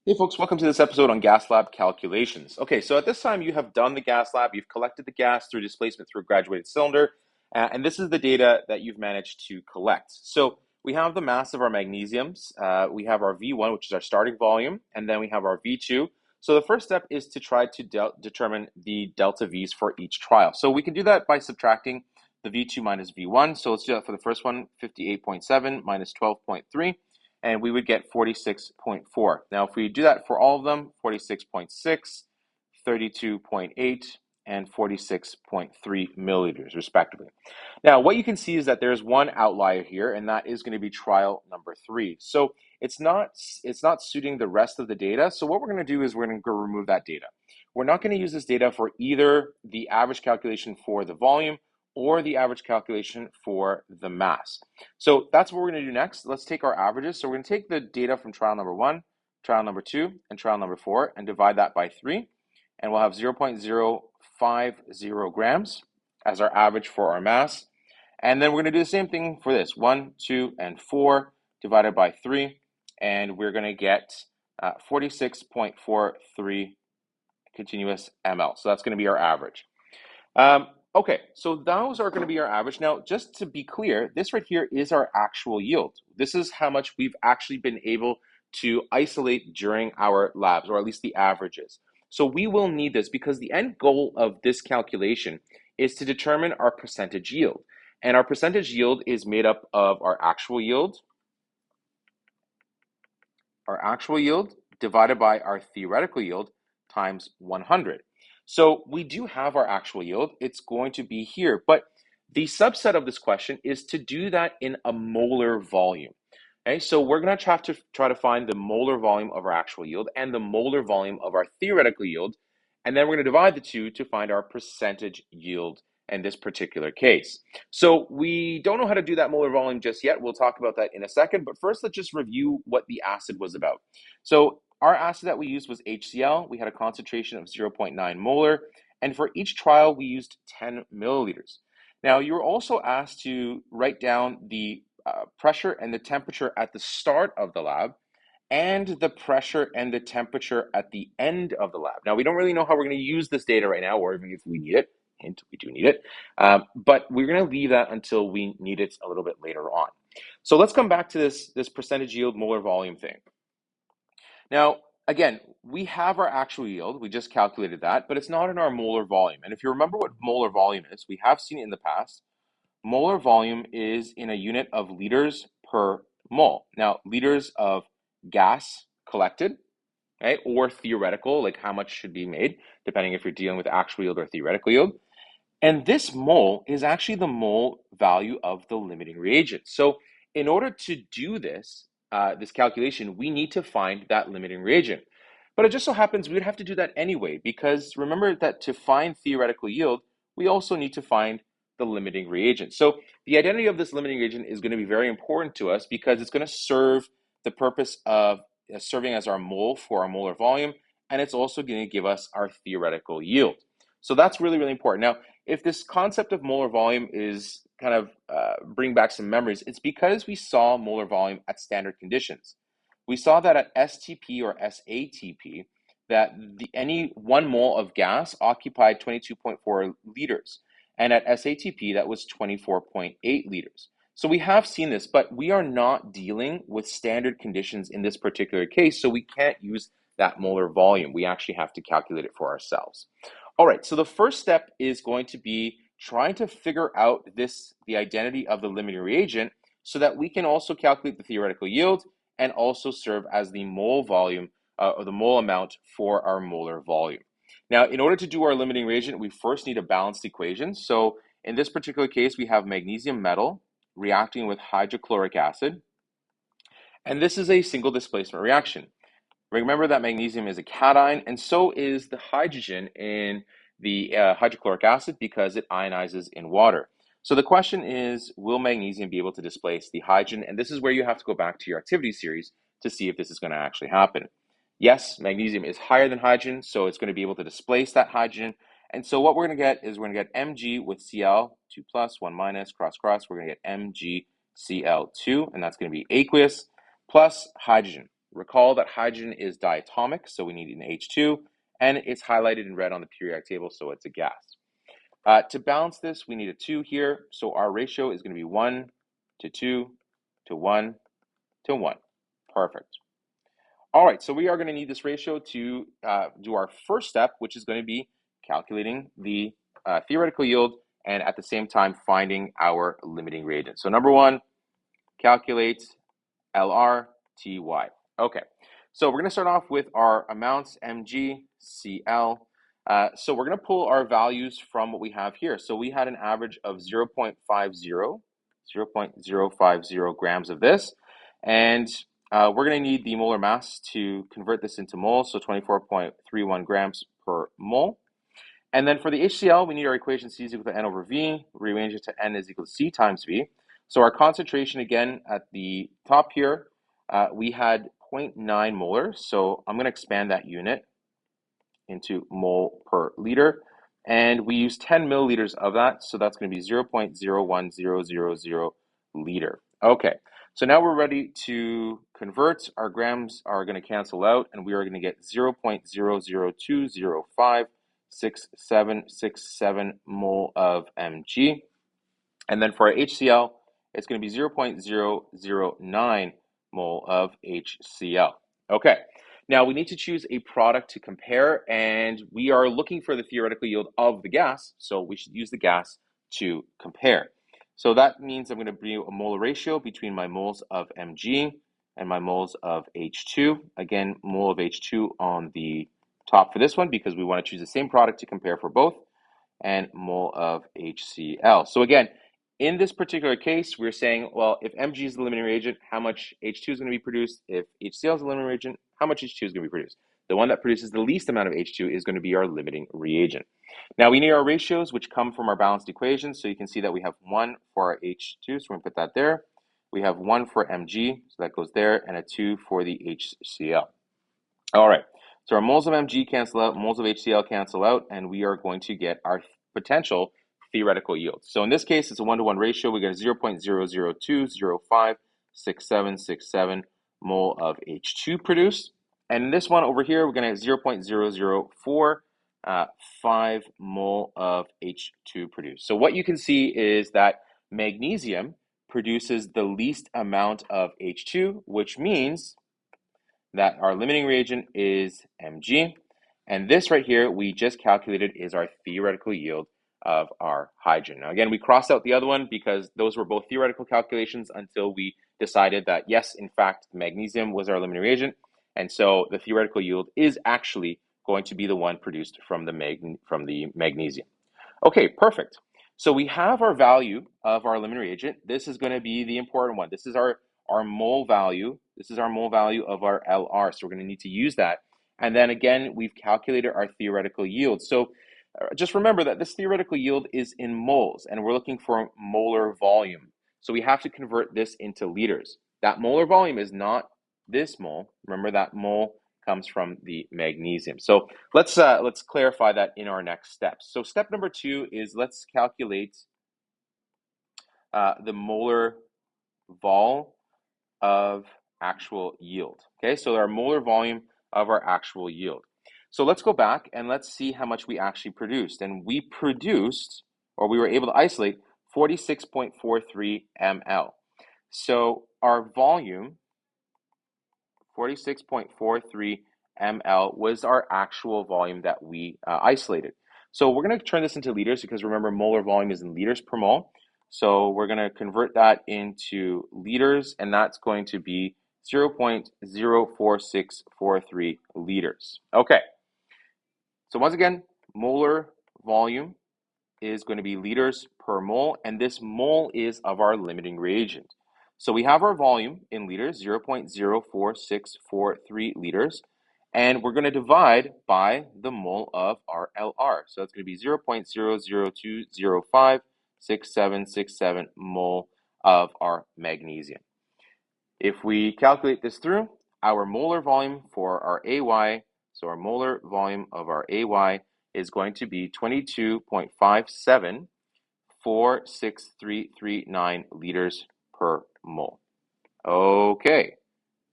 Hey folks, welcome to this episode on gas lab calculations. Okay, so at this time you have done the gas lab, you've collected the gas through displacement through a graduated cylinder, and this is the data that you've managed to collect. So we have the mass of our magnesiums, we have our V1, which is our starting volume, and then we have our V2. So the first step is to try to determine the delta V's for each trial. So we can do that by subtracting the V2 minus V1. So let's do that for the first one, 58.7 minus 12.3. And we would get 46.4. Now, if we do that for all of them, 46.6, 32.8, and 46.3 milliliters, respectively. Now, what you can see is that there's one outlier here, and that is going to be trial number 3. So it's not suiting the rest of the data. So what we're going to do is we're going to go remove that data. We're not going to use this data for either the average calculation for the volume or the average calculation for the mass. So that's what we're going to do next. Let's take our averages. So we're going to take the data from trial number 1, trial number 2, and trial number 4 and divide that by 3. And we'll have 0.050 grams as our average for our mass. And then we're going to do the same thing for this, 1, 2, and 4 divided by 3. And we're going to get 46.43 continuous ml. So that's going to be our average. Okay, so those are going to be our average. Now, just to be clear, this right here is our actual yield. This is how much we've actually been able to isolate during our labs, or at least the averages. So we will need this because the end goal of this calculation is to determine our percentage yield. And our percentage yield is made up of our actual yield divided by our theoretical yield times 100. So we do have our actual yield. It's going to be here, but the subset of this question is to do that in a molar volume. Okay, so we're going to try to find the molar volume of our actual yield and the molar volume of our theoretical yield, and then we're going to divide the two to find our percentage yield in this particular case. So we don't know how to do that molar volume just yet. We'll talk about that in a second, but first let's just review what the acid was about. So our acid that we used was HCl. We had a concentration of 0.9 molar, and for each trial we used 10 milliliters. Now you were also asked to write down the pressure and the temperature at the start of the lab and the pressure and the temperature at the end of the lab. Now, we don't really know how we're going to use this data right now, or even if we need it. Hint, we do need it. But we're going to leave that until we need it a little bit later on. So let's come back to this percentage yield molar volume thing. Now, again, we have our actual yield. We just calculated that, but it's not in our molar volume. And if you remember what molar volume is, we have seen it in the past. Molar volume is in a unit of liters per mole. Now, liters of gas collected, right, or theoretical, like how much should be made, depending if you're dealing with actual yield or theoretical yield. And this mole is actually the mole value of the limiting reagent. So in order to do this, this calculation, we need to find that limiting reagent. But it just so happens we would have to do that anyway, because remember that to find theoretical yield, we also need to find the limiting reagent. So the identity of this limiting reagent is going to be very important to us because it's going to serve the purpose of serving as our mole for our molar volume, and it's also going to give us our theoretical yield. So that's really, really important. Now, if this concept of molar volume is kind of bring back some memories, it's because we saw molar volume at standard conditions. We saw that at STP or SATP, that any 1 mole of gas occupied 22.4 liters. And at SATP, that was 24.8 liters. So we have seen this, but we are not dealing with standard conditions in this particular case, so we can't use that molar volume. We actually have to calculate it for ourselves. All right, so the first step is going to be trying to figure out the identity of the limiting reagent so that we can also calculate the theoretical yield and also serve as the mole volume or the mole amount for our molar volume. Now, in order to do our limiting reagent, we first need a balanced equation. So in this particular case, we have magnesium metal reacting with hydrochloric acid. And this is a single displacement reaction. Remember that magnesium is a cation, and so is the hydrogen in the hydrochloric acid because it ionizes in water. So the question is, will magnesium be able to displace the hydrogen? And this is where you have to go back to your activity series to see if this is going to actually happen. Yes, magnesium is higher than hydrogen, so it's going to be able to displace that hydrogen. And so what we're going to get is we're going to get Mg with Cl, 2 plus, 1 minus, cross, cross. We're going to get MgCl2, and that's going to be aqueous, plus hydrogen. Recall that hydrogen is diatomic, so we need an H2, and it's highlighted in red on the periodic table, so it's a gas. To balance this, we need a 2 here, so our ratio is going to be 1 to 2 to 1 to 1. Perfect. All right, so we are going to need this ratio to do our first step, which is going to be calculating the theoretical yield and at the same time finding our limiting reagent. So number 1, calculate LR/TY. Okay, so we're going to start off with our amounts, mg, cl. So we're going to pull our values from what we have here. So we had an average of 0.050 grams of this. And we're going to need the molar mass to convert this into moles, so 24.31 grams per mole. And then for the HCl, we need our equation C is equal to N over V. Rearrange it to N is equal to C times V. So our concentration, again, at the top here, we had 0.9 molar. So I'm going to expand that unit into mole per liter. And we use 10 milliliters of that. So that's going to be 0.01000 liter. Okay, so now we're ready to convert. Our grams are going to cancel out, and we are going to get 0.002056767 mole of Mg. And then for our HCl, it's going to be 0.009 mole of HCl. Okay, now we need to choose a product to compare, and we are looking for the theoretical yield of the gas, so we should use the gas to compare. So that means I'm going to do a molar ratio between my moles of Mg and my moles of H2. Again, mole of H2 on the top for this one because we want to choose the same product to compare for both, and mole of HCl. So again, in this particular case, we're saying, well, if Mg is the limiting reagent, how much H2 is going to be produced? If HCl is the limiting reagent, how much H2 is going to be produced? The one that produces the least amount of H2 is going to be our limiting reagent. Now we need our ratios, which come from our balanced equations. So you can see that we have 1 for our H2, so we're going to put that there. We have 1 for Mg, so that goes there, and a 2 for the HCl. All right, so our moles of Mg cancel out, moles of HCl cancel out, and we are going to get our potential theoretical yield. So in this case, it's a 1-to-1 ratio. We get a 0.002056767 mole of H2 produced. And in this one over here, we're going to have 0.0045 mole of H2 produced. So what you can see is that magnesium produces the least amount of H2, which means that our limiting reagent is Mg. And this right here, we just calculated is our theoretical yield of our hydrogen. Now, again, we crossed out the other one because those were both theoretical calculations until we decided that, yes, in fact, magnesium was our limiting reagent. And so the theoretical yield is actually going to be the one produced from the magnesium. Okay, perfect. So we have our value of our limiting reagent. This is going to be the important one. This is our mole value. This is our mole value of our LR. So we're going to need to use that. And then again, we've calculated our theoretical yield. So just remember that this theoretical yield is in moles, and we're looking for molar volume. So we have to convert this into liters. That molar volume is not this mole. Remember, that mole comes from the magnesium. So let's clarify that in our next steps. So step number 2 is let's calculate the molar vol of actual yield. Okay, so our molar volume of our actual yield. So let's go back and let's see how much we actually produced. And we produced, or we were able to isolate 46.43 ml. So our volume, 46.43 ml, was our actual volume that we isolated. So we're going to turn this into liters because remember, molar volume is in liters per mole. So we're going to convert that into liters, and that's going to be 0.04643 liters. Okay. So once again, molar volume is going to be liters per mole, and this mole is of our limiting reagent. So we have our volume in liters, 0.04643 liters, and we're going to divide by the mole of our LR. So it's going to be 0.002056767 mole of our magnesium. If we calculate this through, our molar volume for our AY, so our molar volume of our AY is going to be 22.574639 liters per mole. Okay,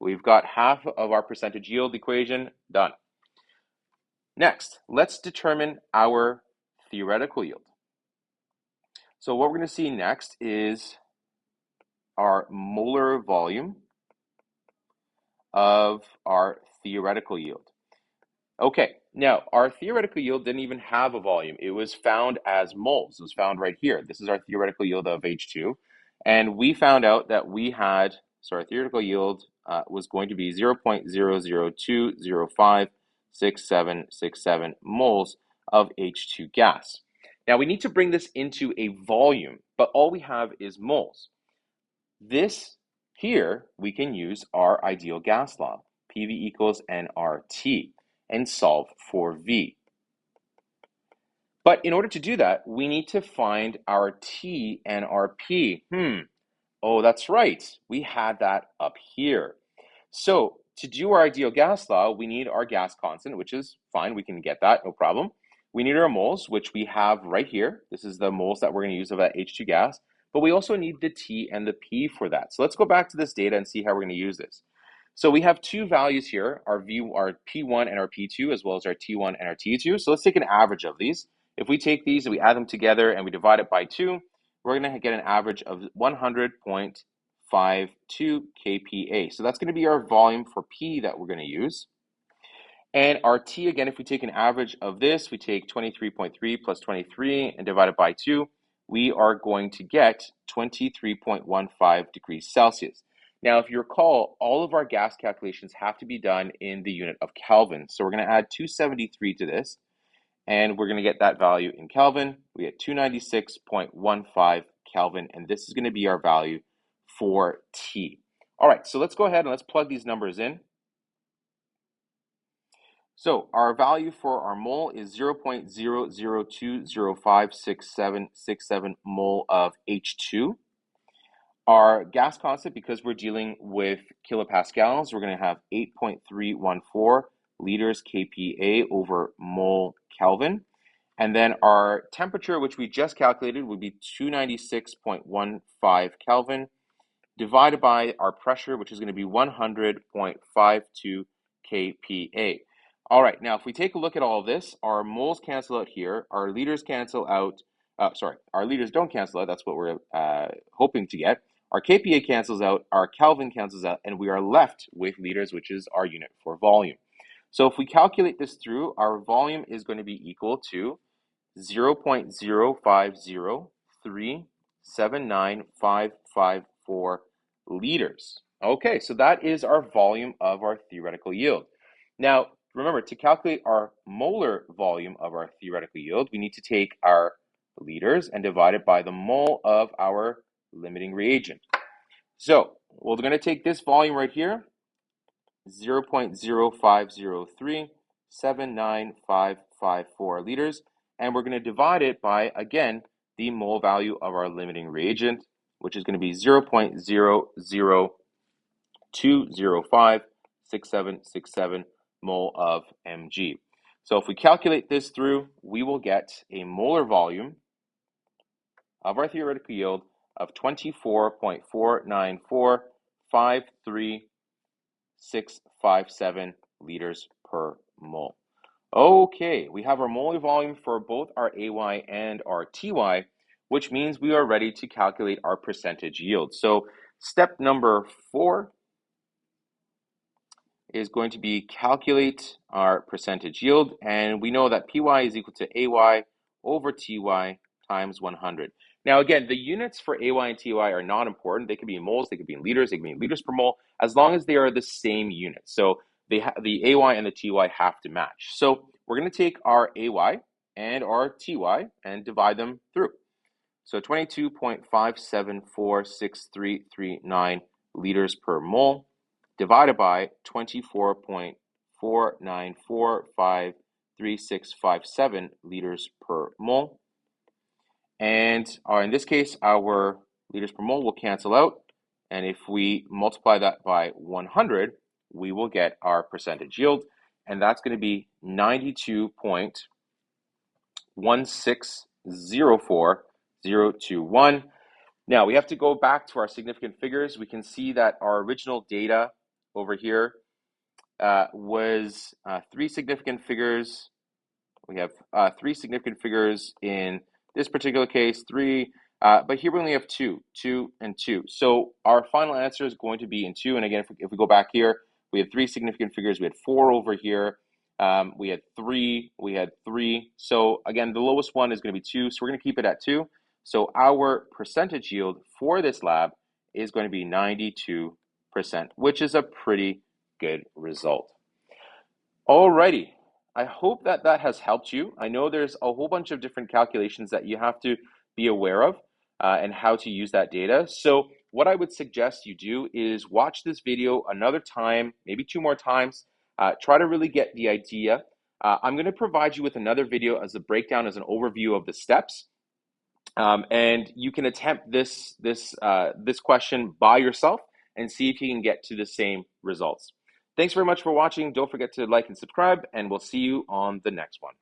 We've got half of our percentage yield equation done. Next, let's determine our theoretical yield. So what we're going to see next is our molar volume of our theoretical yield. Okay, now our theoretical yield didn't even have a volume. It was found as moles. It was found right here. This is our theoretical yield of H2. And we found out that our theoretical yield was going to be 0.002056767 moles of H2 gas. Now we need to bring this into a volume, but all we have is moles. This here, we can use our ideal gas law, PV equals nRT, and solve for V. But in order to do that, we need to find our T and our P. Oh, that's right. We had that up here. So to do our ideal gas law, we need our gas constant, which is fine. We can get that, no problem. We need our moles, which we have right here. This is the moles that we're going to use of that H2 gas. But we also need the T and the P for that. So let's go back to this data and see how we're going to use this. So we have two values here, our P1 and our P2, as well as our T1 and our T2. So let's take an average of these. If we take these and we add them together and we divide it by 2, we're going to get an average of 100.52 kPa. So that's going to be our volume for P that we're going to use. And our T, again, if we take an average of this, we take 23.3 plus 23 and divide it by 2, we are going to get 23.15 degrees Celsius. Now, if you recall, all of our gas calculations have to be done in the unit of Kelvin. So we're going to add 273 to this, and we're going to get that value in Kelvin. We get 296.15 Kelvin, and this is going to be our value for T. All right, so let's go ahead and let's plug these numbers in. So our value for our mole is 0.002056767 mole of H2. Our gas constant, because we're dealing with kilopascals, we're going to have 8.314 liters kPa over mole Kelvin. And then our temperature, which we just calculated, would be 296.15 Kelvin, divided by our pressure, which is going to be 100.52 kPa. All right, now if we take a look at all of this, our moles cancel out here, our liters cancel out, our liters don't cancel out, that's what we're hoping to get. Our kPa cancels out, our Kelvin cancels out, and we are left with liters, which is our unit for volume. So if we calculate this through, our volume is going to be equal to 0.050379554 liters. Okay, so that is our volume of our theoretical yield. Now, remember, to calculate our molar volume of our theoretical yield, we need to take our liters and divide it by the mole of our limiting reagent. So we're going to take this volume right here, 0.050379554 liters, and we're going to divide it by, again, the mole value of our limiting reagent, which is going to be 0.002056767 mole of Mg. So if we calculate this through, we will get a molar volume of our theoretical yield of 24.49453,657 liters per mole. Okay, we have our molar volume for both our AY and our TY, which means we are ready to calculate our percentage yield. So step number 4 is going to be calculate our percentage yield, and we know that PY is equal to AY over TY times 100. Now again, the units for AY and TY are not important. They could be in moles, they could be in liters, they could be in liters per mole, as long as they are the same unit. So the AY and the TY have to match. So we're going to take our AY and our TY and divide them through. So 22.574639 liters per mole divided by 24.49453,657 liters per mole. And in this case, our liters per mole will cancel out. And if we multiply that by 100, we will get our percentage yield. And that's going to be 92.1604021. Now, we have to go back to our significant figures. We can see that our original data over here was three significant figures. We have three significant figures in this particular case, three, but here we only have two, and two. So our final answer is going to be in two. And again, if we go back here, we had three significant figures. We had four over here. We had three. So again, the lowest one is going to be two. So we're going to keep it at two. So our percentage yield for this lab is going to be 92%, which is a pretty good result. Alrighty. I hope that that has helped you. I know there's a whole bunch of different calculations that you have to be aware of and how to use that data. So what I would suggest you do is watch this video another time, maybe two more times. Try to really get the idea. I'm going to provide you with another video as a breakdown, as an overview of the steps. And you can attempt this question by yourself and see if you can get to the same results. Thanks very much for watching. Don't forget to like and subscribe, and we'll see you on the next one.